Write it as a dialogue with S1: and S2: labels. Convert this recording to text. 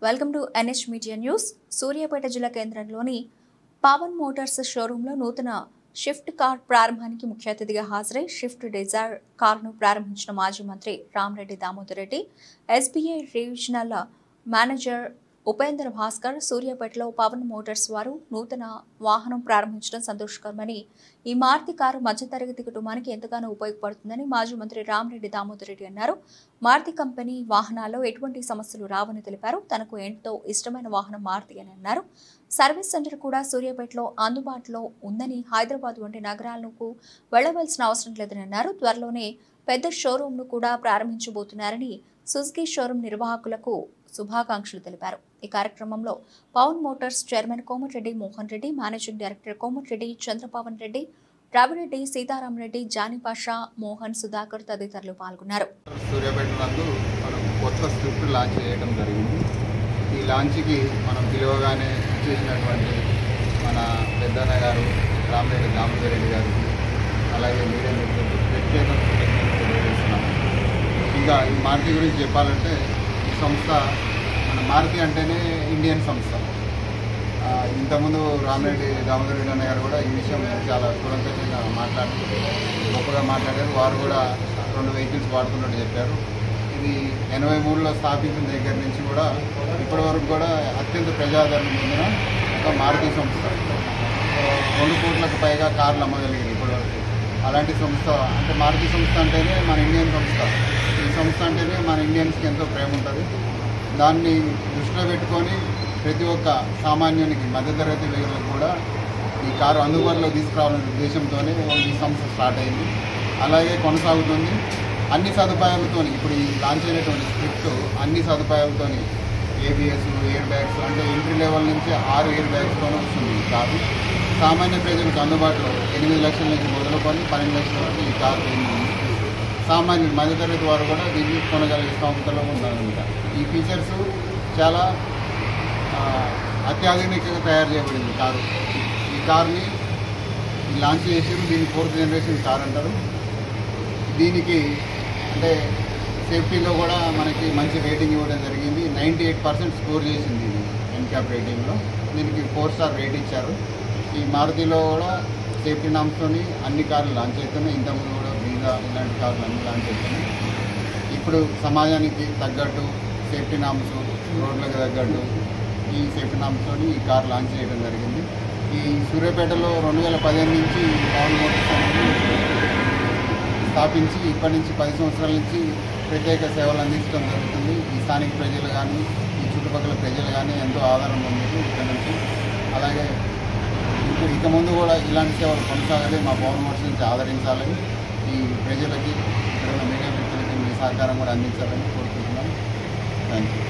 S1: Welcome to NS media news. Suryapet జిల్లా కేంద్రంలోని Pawan Motors షోరూంలో నూతన షిఫ్ట్ కార్ ప్రారంభానికి ముఖ్య అతిథిగా హాజరై షిఫ్ట్ డిజైర్ కారును ప్రారంభించిన మాజీ మంత్రి Ramireddy Damodar Reddy, SBI regional manager Upendra Bhaskar, సూర్యాపేటలో పవన్ మోటార్స్ వారు నూతన వాహనం ప్రారంభించడం సంతోషకరమని, ఈ మారుతి కారు మధ్యతరగతి కుటుంబానికి ఎంతగానో ఉపయోగపడుతుందని మాజీ మంత్రి రామిరెడ్డి దామోదర్ రెడ్డి అన్నారు. మారుతి కంపెనీ వాహనాల్లో ఎటువంటి సమస్యలు రావని తెలిపారు. తనకు ఎంతో ఇష్టమైన వాహనం మారుతి అని అన్నారు. సర్వీస్ సెంటర్ కూడా సూర్యాపేటలో అందుబాటులో ఉందని, హైదరాబాద్ వంటి నగరాలకు వెళ్లవలసిన అవసరం లేదని అన్నారు. త్వరలోనే పెద్ద షోరూంను కూడా ప్రారంభించబోతున్నారని సుజుకి షోరూం నిర్వాహకులకు శుభాకాంక్షలు తెలిపారు. ఈ కార్యక్రమంలో Pavan motors chairman Komatireddy Mohan Reddy, managing director Komatireddy Chandrapavan Reddy, Ravireddy, Seetharam Reddy, Janipasha, Mohan, Sudhakar తదితరులు పాల్గొన్నారు.
S2: సూర్యాపేట నందు మనం కొత్త స్విఫ్ట్ లాంచ్ చేయడం జరిగింది. ఈ లాంచ్కి మనం పిలువగానే చేసినటువంటి మన పెద్దన్న గారు రామిరెడ్డి దామోదర్ రెడ్డి గారికి, అలాగే మీడియా మిత్రులకు ప్రత్యేక తెలియజేస్తున్నాము. ఇంకా ఈ మారుతి గురించి చెప్పాలంటే, ఈ సంస్థ మన మారుతి అంటేనే ఇండియన్ సంస్థ. ఇంతకుముందు రామిరెడ్డి దామోదర్ రెడ్డి అన్న గారు కూడా ఈ విషయం చాలా కూలంకషంగా గొప్పగా మాట్లాడారు. వారు కూడా 2 వెహికల్స్ వాడుతున్నట్టు చెప్పారు. ఇది 83లో స్థాపించిన దగ్గర నుంచి కూడా ఇప్పటి వరకు కూడా అత్యంత ప్రజాదరణ పొందిన ఒక మారుతి సంస్థ. 2 కోట్లకు పైగా కార్లు అమ్మగలిగింది ఇప్పటివరకు. అలాంటి సంస్థ అంటే మారుతి సంస్థ అంటేనే మన ఇండియన్ సంస్థ. ఈ సంస్థ అంటేనే మన ఇండియన్స్కి ఎంతో ప్రేమ ఉంటుంది. దాన్ని దృష్టిలో పెట్టుకొని ప్రతి ఒక్క సామాన్యునికి, మధ్యతరగతి వ్యక్తులకు కూడా ఈ కారు అందుబాటులో తీసుకురావాలనే ఉద్దేశంతోనే ఈ సంస్థ స్టార్ట్ అయింది. అలాగే కొనసాగుతుంది. అన్ని సదుపాయాలతో ఇప్పుడు ఈ లాంచ్ అయినటువంటి స్విఫ్ట్ అన్ని సదుపాయాలతో, ఏబిఎస్, ఎయిర్ బ్యాగ్స్, అంటే ఎంట్రీ లెవెల్ నుంచి 6 ఎయిర్ బ్యాగ్స్తోనే వస్తుంది ఈ కారు. సామాన్య ప్రజలకు అందుబాటులో 8 లక్షల నుంచి మొదలుకొని 12 లక్షల వరకు ఈ కారు ఉంది. సామాన్యులు, మధ్యతరగతి వారు కూడా దీన్ని కొనగలిగే స్థోమతలో ఉందన్నమాట. ఈ ఫీచర్స్ చాలా అత్యాధునికంగా తయారు చేయబడింది కారు. ఈ కార్ని లాంచ్ చేసారు. దీన్ని 4th జనరేషన్ కార్ అంటారు. దీనికి అంటే సేఫ్టీలో కూడా మనకి మంచి రేటింగ్ ఇవ్వడం జరిగింది. 98% స్కోర్ చేసింది ఇది ఎన్క్యాప్ రేటింగ్లో. దీనికి 4 స్టార్ రేట్ ఇచ్చారు. ఈ మారుతిలో కూడా సేఫ్టీ నామ్స్తోని అన్ని కార్లు లాంచ్ అవుతున్నాయి. ఇంతకుముందు కూడా బ్రీజా ఇలాంటి కార్లు అన్ని లాంచ్ అవుతున్నాయి. ఇప్పుడు సమాజానికి తగ్గట్టు సేఫ్టీ నామ్స్, రోడ్లకు తగ్గట్టు ఈ సేఫ్టీ నామ్స్తో ఈ కార్ లాంచ్ చేయడం జరిగింది. ఈ సూర్యాపేటలో 2015 నుంచి పవన్ మోటార్స్ అనేది స్థాపించి ఇప్పటి నుంచి 10 సంవత్సరాల నుంచి ప్రత్యేక సేవలు అందించడం జరుగుతుంది. ఈ స్థానిక ప్రజలు కానీ, ఈ చుట్టుపక్కల ప్రజలు కానీ ఎంతో ఆదరణ పొందారు ఇక్కడ నుంచి. అలాగే ఇక ముందు కూడా ఇలాంటి సేవలు కొనసాగాలి, మా పవన్ మోటార్స్ నుంచి ఆదరించాలని, ఈ ప్రజలకి, ఇక్కడ ఉన్న మీడియా వ్యక్తులకి మీ సహకారం కూడా అందించాలని కోరుకుంటున్నాను. Thank you.